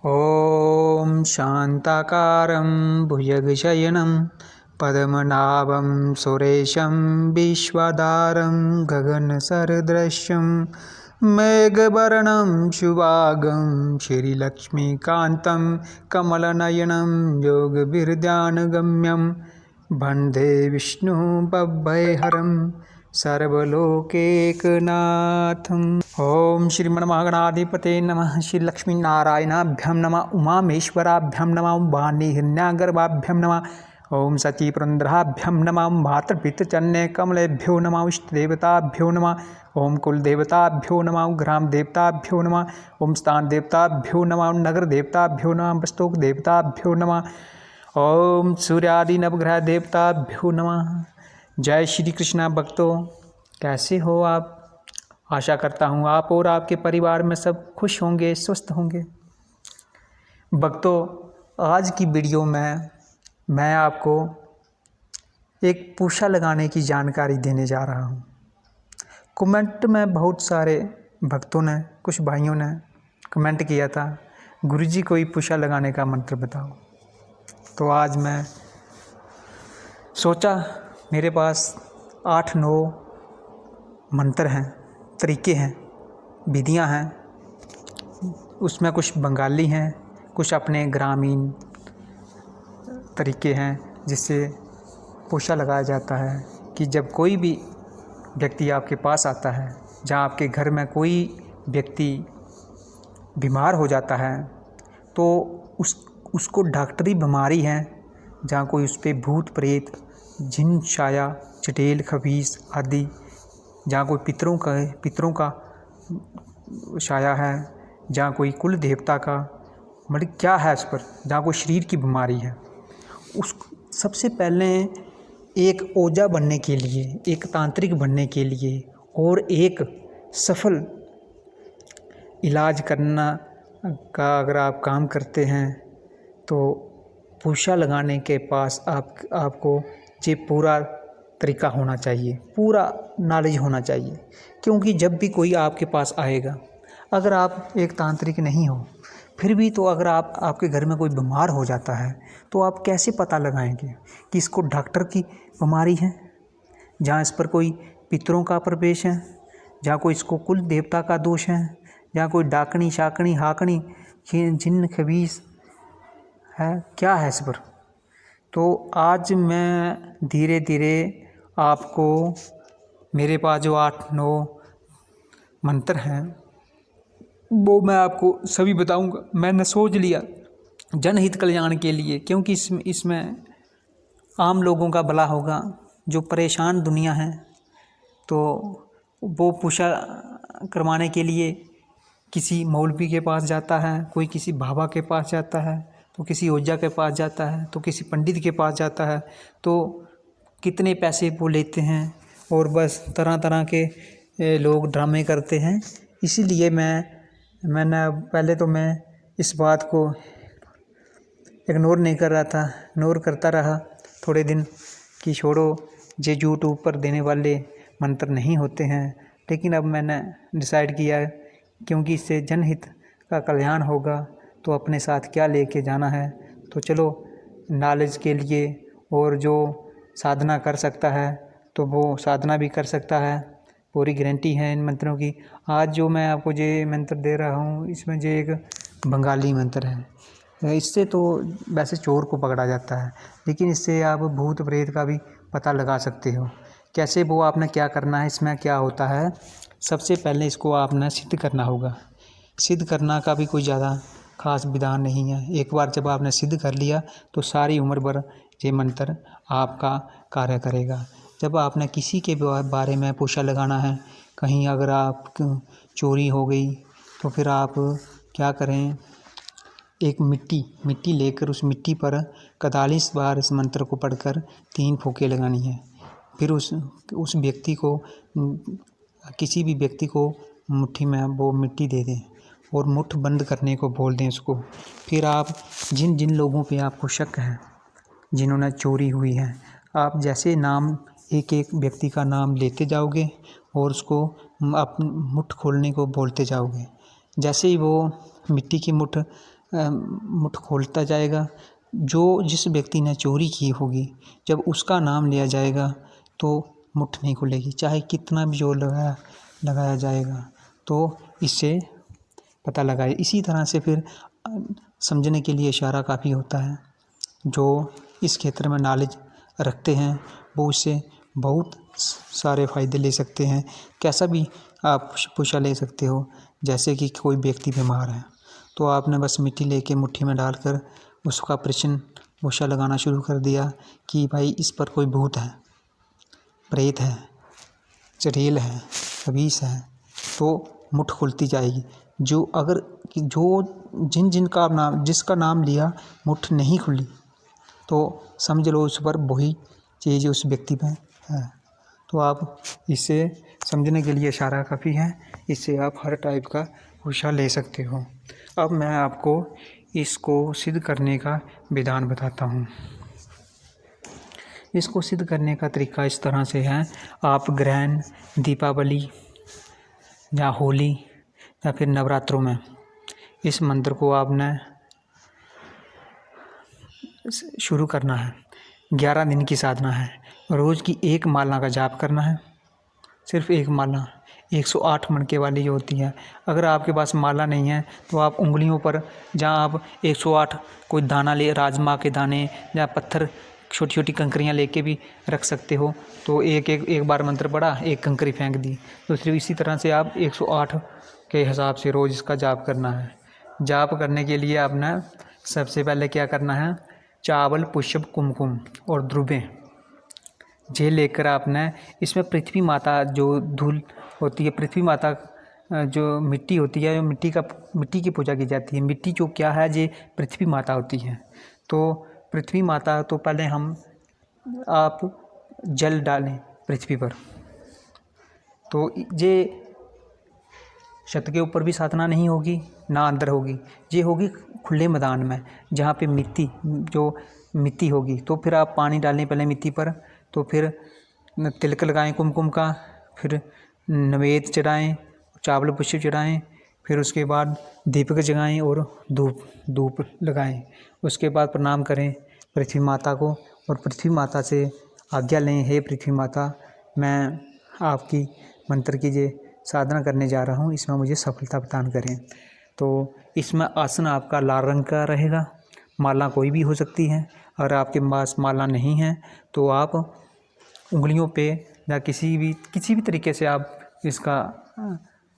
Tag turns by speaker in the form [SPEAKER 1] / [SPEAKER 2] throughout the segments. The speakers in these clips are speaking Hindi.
[SPEAKER 1] ॐ शान्ताकारं भुजगशयनं पद्मनाभं सुरेशं विश्वधारं गगनसदृशं मेघवर्णं शुभांगं श्रीलक्ष्मीकान्तं कमलनयनं योगविद्यानगम्यं वन्दे विष्णुभवभयहरं सर्वलोकैकनाथम्। ओम श्रीमन्महागणाधिपते नमः। श्री लक्ष्मी नारायणाभ्यां नमः। उमामेश्वराभ्यां नमः। वाणी हिरण्यागर्भाभ्यां नमः। ओम सती पुरंदराभ्यां नमः। मातृपितृचन्य कमलेभ्यो नमः। इष्टदेवताभ्यो नमः। ओम कुलदेवताभ्यो नमः। ग्राम देवताभ्यो नमः। ओम स्थान देवताभ्यो नमः। नगर देवताभ्यो नमः। वस्तुक देवताभ्यो नमः। ओम सूर्यादि नवग्रह देवताभ्यो नमः। जय श्री कृष्णा भक्तों, कैसे हो आप? आशा करता हूँ आप और आपके परिवार में सब खुश होंगे, स्वस्थ होंगे। भक्तों, आज की वीडियो में मैं आपको एक पूषा लगाने की जानकारी देने जा रहा हूँ। कमेंट में बहुत सारे भक्तों ने, कुछ भाइयों ने कमेंट किया था, गुरुजी कोई पूषा लगाने का मंत्र बताओ। तो आज मैं सोचा, मेरे पास 8-9 मंत्र हैं, तरीके हैं, विधियां हैं। उसमें कुछ बंगाली हैं, कुछ अपने ग्रामीण तरीके हैं जिससे पूषा लगाया जाता है कि जब कोई भी व्यक्ति आपके पास आता है, जहाँ आपके घर में कोई व्यक्ति बीमार हो जाता है तो उसको डॉक्टरी बीमारी है, जहाँ कोई उस पर भूत प्रेत, जिन, साया, चुड़ैल, खबीस आदि, जहाँ कोई पितरों का साया है, जहाँ कोई कुल देवता का, मतलब क्या है उस पर, जहाँ कोई शरीर की बीमारी है, उस सबसे पहले एक ओझा बनने के लिए, एक तांत्रिक बनने के लिए और एक सफल इलाज करना का अगर आप काम करते हैं तो पूषा लगाने के पास आपको ये पूरा तरीका होना चाहिए, पूरा नॉलेज होना चाहिए। क्योंकि जब भी कोई आपके पास आएगा, अगर आप एक तांत्रिक नहीं हो, फिर भी तो अगर आपके घर में कोई बीमार हो जाता है तो आप कैसे पता लगाएंगे कि इसको डॉक्टर की बीमारी है, जहाँ इस पर कोई पितरों का प्रवेश है, जहाँ कोई इसको कुल देवता का दोष है, जहाँ कोई डाकनी, शाकनी, हाकनी, जिन्न, खबीस है, क्या है इस पर। तो आज मैं धीरे धीरे आपको, मेरे पास जो 8-9 मंत्र हैं वो मैं आपको सभी बताऊंगा। मैंने सोच लिया जनहित कल्याण के लिए, क्योंकि इसमें आम लोगों का भला होगा। जो परेशान दुनिया है तो वो पूषा करवाने के लिए किसी मौलवी के पास जाता है, कोई किसी बाबा के पास जाता है, तो किसी ओझा के पास जाता है, तो किसी पंडित के पास जाता है। तो कितने पैसे वो लेते हैं और बस तरह तरह के लोग ड्रामे करते हैं। इसीलिए मैंने पहले तो मैं इस बात को इग्नोर नहीं कर रहा था, इग्नोर करता रहा थोड़े दिन कि छोड़ो, ये यूट्यूब पर देने वाले मंत्र नहीं होते हैं। लेकिन अब मैंने डिसाइड किया, क्योंकि इससे जनहित का कल्याण होगा तो अपने साथ क्या लेके जाना है। तो चलो, नॉलेज के लिए, और जो साधना कर सकता है तो वो साधना भी कर सकता है, पूरी गारंटी है इन मंत्रों की। आज जो मैं आपको ये मंत्र दे रहा हूँ, इसमें जो एक बंगाली मंत्र है, इससे तो वैसे चोर को पकड़ा जाता है, लेकिन इससे आप भूत प्रेत का भी पता लगा सकते हो। कैसे, वो आपने क्या करना है, इसमें क्या होता है, सबसे पहले इसको आपने सिद्ध करना होगा। सिद्ध करना का भी कोई ज़्यादा खास विधान नहीं है। एक बार जब आपने सिद्ध कर लिया तो सारी उम्र भर ये मंत्र आपका कार्य करेगा। जब आपने किसी के बारे में पूषा लगाना है, कहीं अगर आप चोरी हो गई तो फिर आप क्या करें, एक मिट्टी लेकर उस मिट्टी पर 41 बार इस मंत्र को पढ़कर 3 फूंके लगानी है। फिर उस व्यक्ति को, किसी भी व्यक्ति को मुट्ठी में वो मिट्टी दे दें और मुट्ठ बंद करने को बोल दें उसको। फिर आप जिन जिन लोगों पे आपको शक है, जिन्होंने चोरी हुई है, आप जैसे नाम, एक एक व्यक्ति का नाम लेते जाओगे और उसको आप मुट्ठ खोलने को बोलते जाओगे। जैसे ही वो मिट्टी की मुट्ठ मुठ खोलता जाएगा। जिस व्यक्ति ने चोरी की होगी, जब उसका नाम लिया जाएगा तो मुठ नहीं खुलेगी, चाहे कितना भी जोर लगाया जाएगा। तो इससे पता लगाए। इसी तरह से फिर समझने के लिए इशारा काफ़ी होता है। जो इस क्षेत्र में नॉलेज रखते हैं वो उससे बहुत सारे फ़ायदे ले सकते हैं। कैसा भी आप पूछा ले सकते हो। जैसे कि कोई व्यक्ति बीमार है तो आपने बस मिट्टी लेके मुट्ठी में डालकर उसका प्रश्न मूषा लगाना शुरू कर दिया कि भाई इस पर कोई भूत है, प्रेत है, चुड़ैल है, खबीस है, तो मुठ खुलती जाएगी। जिसका नाम लिया मुठ नहीं खुली तो समझ लो उस पर वही चीज़ उस व्यक्ति में है। तो आप इसे समझने के लिए इशारा काफ़ी है। इससे आप हर टाइप का होशियार ले सकते हो। अब मैं आपको इसको सिद्ध करने का विधान बताता हूँ। इसको सिद्ध करने का तरीका इस तरह से है। आप ग्रहण, दीपावली या होली या फिर नवरात्रों में इस मंत्र को आपने शुरू करना है। 11 दिन की साधना है। रोज़ की एक माला का जाप करना है। सिर्फ एक माला 108 मणके वाली जो होती है। अगर आपके पास माला नहीं है तो आप उंगलियों पर जहाँ आप 108 कोई दाना ले, राजमा के दाने या पत्थर, छोटी छोटी कंकरियाँ लेके भी रख सकते हो। तो एक बार मंत्र पढ़ा, एक कंकरी फेंक दी। दूसरी इसी तरह से आप 108 के हिसाब से रोज़ इसका जाप करना है। जाप करने के लिए आपने सबसे पहले क्या करना है, चावल, पुष्प, कुमकुम और द्रुबें ये लेकर आपने इसमें पृथ्वी माता जो धूल होती है, पृथ्वी माता जो मिट्टी होती है, मिट्टी की पूजा की जाती है। मिट्टी जो क्या है, ये पृथ्वी माता होती है। तो पृथ्वी माता तो पहले आप जल डालें पृथ्वी पर। तो ये छत के ऊपर भी साधना नहीं होगी, ना अंदर होगी। ये होगी खुले मैदान में जहाँ पे मिट्टी होगी। तो फिर आप पानी डालें पहले मिट्टी पर, तो फिर तिलक लगाएं कुमकुम का, फिर नैवेद्य चढ़ाएं, चावल पुष्प चढ़ाएं, फिर उसके बाद दीपक जगाएं और धूप लगाएं। उसके बाद प्रणाम करें पृथ्वी माता को और पृथ्वी माता से आज्ञा लें, हे पृथ्वी माता, मैं आपकी मंत्र की ये साधना करने जा रहा हूँ, इसमें मुझे सफलता प्रदान करें। तो इसमें आसन आपका लाल रंग का रहेगा। माला कोई भी हो सकती है। अगर आपके पास माला नहीं है तो आप उंगलियों पे या किसी भी तरीके से आप इसका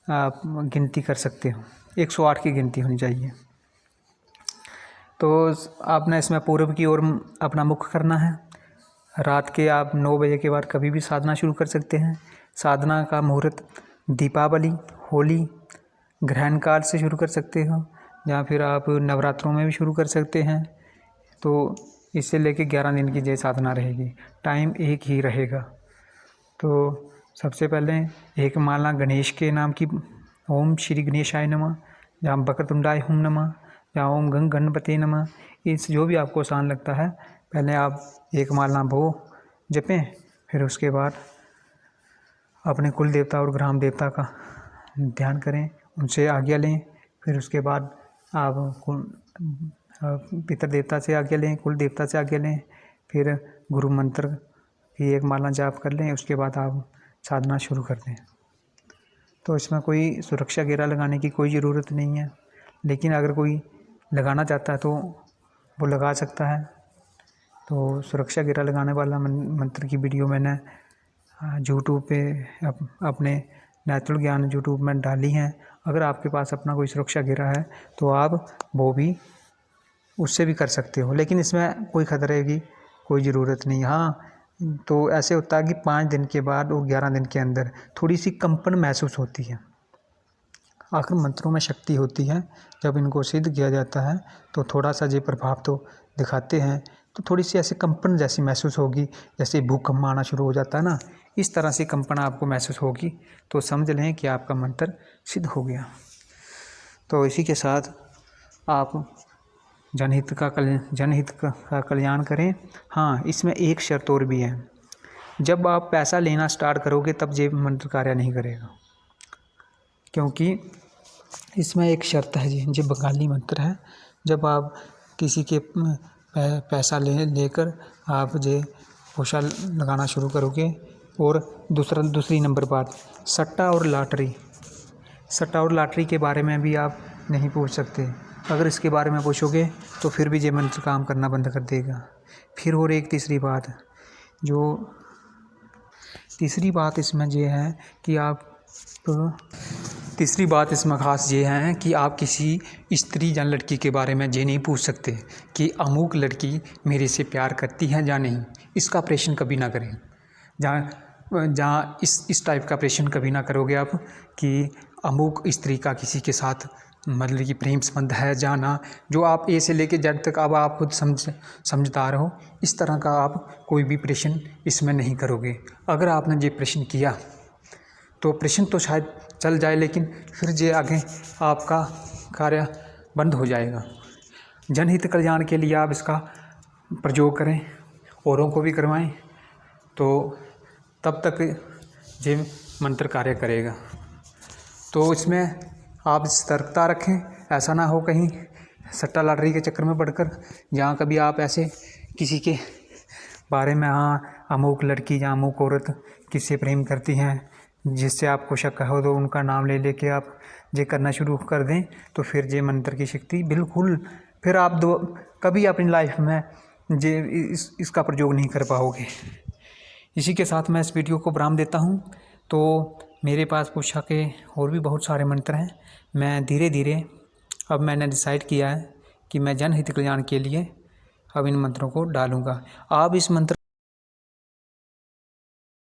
[SPEAKER 1] आप गिनती कर सकते हो। 108 की गिनती होनी चाहिए। तो आपने इसमें पूर्व की ओर अपना मुख करना है। रात के आप 9 बजे के बाद कभी भी साधना शुरू कर सकते हैं। साधना का मुहूर्त दीपावली, होली, ग्रहण काल से शुरू कर सकते हो या फिर आप नवरात्रों में भी शुरू कर सकते हैं। तो इससे लेके 11 दिन की ये साधना रहेगी। टाइम एक ही रहेगा। तो सबसे पहले एक माला गणेश के नाम की, ओम श्री गणेशाय नमः, या वक्रतुंडाय हुम नमः, या ओम गणपते नमः। इस जो भी आपको आसान लगता है, पहले आप एक माला वो जपें, फिर उसके बाद अपने कुल देवता और ग्राम देवता का ध्यान करें, उनसे आज्ञा लें। फिर उसके बाद आप पितर देवता से आज्ञा लें, कुल देवता से आज्ञा लें, फिर गुरु मंत्र की एक माला जाप कर लें। उसके बाद आप साधना शुरू कर दें। तो इसमें कोई सुरक्षा घेरा लगाने की कोई ज़रूरत नहीं है, लेकिन अगर कोई लगाना चाहता है तो वो लगा सकता है। तो सुरक्षा घेरा लगाने वाला मंत्र की वीडियो मैंने यूट्यूब पे अपने नेचुरल ज्ञान यूट्यूब में डाली हैं। अगर आपके पास अपना कोई सुरक्षा घेरा है तो आप वो भी उससे भी कर सकते हो, लेकिन इसमें कोई खतरे की कोई ज़रूरत नहीं। हाँ, तो ऐसे होता है कि 5 दिन के बाद और 11 दिन के अंदर थोड़ी सी कंपन महसूस होती है। आखिर मंत्रों में शक्ति होती है। जब इनको सिद्ध किया जाता है तो थोड़ा सा ये प्रभाव तो दिखाते हैं। तो थोड़ी सी ऐसी कंपन जैसी महसूस होगी, जैसे भूकंप आना शुरू हो जाता है ना, इस तरह से कंपन आपको महसूस होगी। तो समझ लें कि आपका मंत्र सिद्ध हो गया। तो इसी के साथ आप जनहित का कल्याण करें। हाँ, इसमें एक शर्त और भी है। जब आप पैसा लेना स्टार्ट करोगे तब ये मंत्र कार्य नहीं करेगा, क्योंकि इसमें एक शर्त है जी, जो बंगाली मंत्र है। जब आप किसी के पैसा लेकर आप जे पोछा लगाना शुरू करोगे। और दूसरी नंबर बात, सट्टा और लॉटरी के बारे में भी आप नहीं पूछ सकते। अगर इसके बारे में पूछोगे तो फिर भी ये मंत्र काम करना बंद कर देगा। फिर और एक तीसरी बात इसमें ये है कि तीसरी बात इसमें ख़ास ये है कि आप किसी स्त्री या लड़की के बारे में ये नहीं पूछ सकते कि अमुक लड़की मेरे से प्यार करती है या नहीं। इसका प्रश्न कभी ना करें। जहाँ इस टाइप का प्रश्न कभी ना करोगे आप कि अमुक स्त्री का किसी के साथ मतलब कि प्रेम संबंध है या ना। जो आप ए से लेके जेड तक अब आप खुद समझदार हो, इस तरह का आप कोई भी प्रश्न इसमें नहीं करोगे। अगर आपने ये प्रश्न किया तो प्रश्न तो शायद चल जाए, लेकिन फिर ये आगे आपका कार्य बंद हो जाएगा। जनहित कल्याण के लिए आप इसका प्रयोग करें, औरों को भी करवाएं, तो तब तक ये मंत्र कार्य करेगा। तो इसमें आप सतर्कता रखें, ऐसा ना हो कहीं सट्टा लॉटरी के चक्कर में पड़कर जहाँ कभी आप ऐसे किसी के बारे में अमुक लड़की या अमुक औरत किससे प्रेम करती हैं, जिससे आपको शक हो, तो उनका नाम ले के आप ये करना शुरू कर दें, तो फिर ये मंत्र की शक्ति बिल्कुल फिर आप कभी अपनी लाइफ में इसका प्रयोग नहीं कर पाओगे। इसी के साथ मैं इस वीडियो को विराम देता हूँ। तो मेरे पास पोछा के और भी बहुत सारे मंत्र हैं। मैं धीरे धीरे अब मैंने डिसाइड किया है कि मैं जनहित कल्याण के लिए अब इन मंत्रों को डालूँगा। आप इस मंत्र